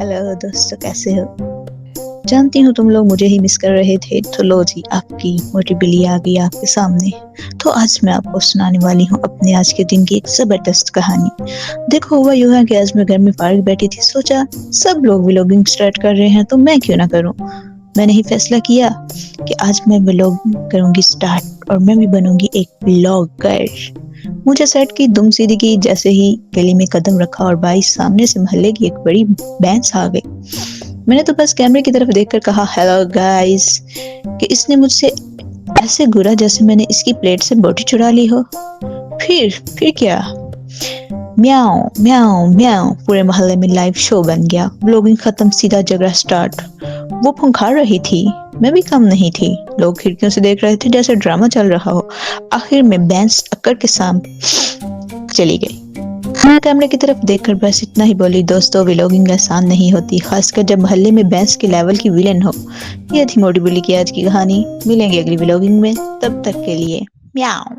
Hello दोस्तों, कैसे हो? जानती हूँ तुम लोग मुझे ही मिस कर रहे थे, तो लो जी आपकी मोटी बिल्ली आ गई आपके सामने। तो आज मैं आपको सुनाने वाली हूँ अपने आज के दिन की एक जबरदस्त कहानी। देखो, हुआ यूं है कि आज मैं घर में फारिग बैठी थी, सोचा सब लोग व्लॉगिंग स्टार्ट कर रहे हैं तो मैं क्यों ना करूँ। मैंने ही फैसला किया कि आज मैं व्लॉगिंग करूंगी स्टार्ट और मैं भी बनूंगी एक व्लॉगर। मुझे सेट की दुम सीधी की, जैसे ही गली में कदम रखा और भाई सामने से मोहल्ले की एक बड़ी भैंस आ गई। मैंने तो बस कैमरे की तरफ देखकर कहा हेलो गाइस, कि इसने मुझसे ऐसे घूरा जैसे मैंने इसकी प्लेट से बोटी चुरा ली हो। फिर क्या, म्याऊं म्याऊं म्याऊं, पूरे मोहल्ले में लाइव शो बन गया। व्लॉगिंग खत्म, सीधा झगड़ा स्टार्ट। वो फुंकार रही थी, मैं भी कम नहीं थी। लोग खिड़कियों से देख रहे थे जैसे ड्रामा चल रहा हो। आखिर में बैंस अक्कर के सामने चली गई। मैं कैमरे की तरफ देखकर बस इतना ही बोली, दोस्तों व्लॉगिंग आसान नहीं होती, खासकर जब मोहल्ले में बैंस के लेवल की विलेन हो। ये थी मोटी बिल्ली की आज की कहानी। मिलेंगे अगली व्लॉगिंग में, तब तक के लिए म्याऊं।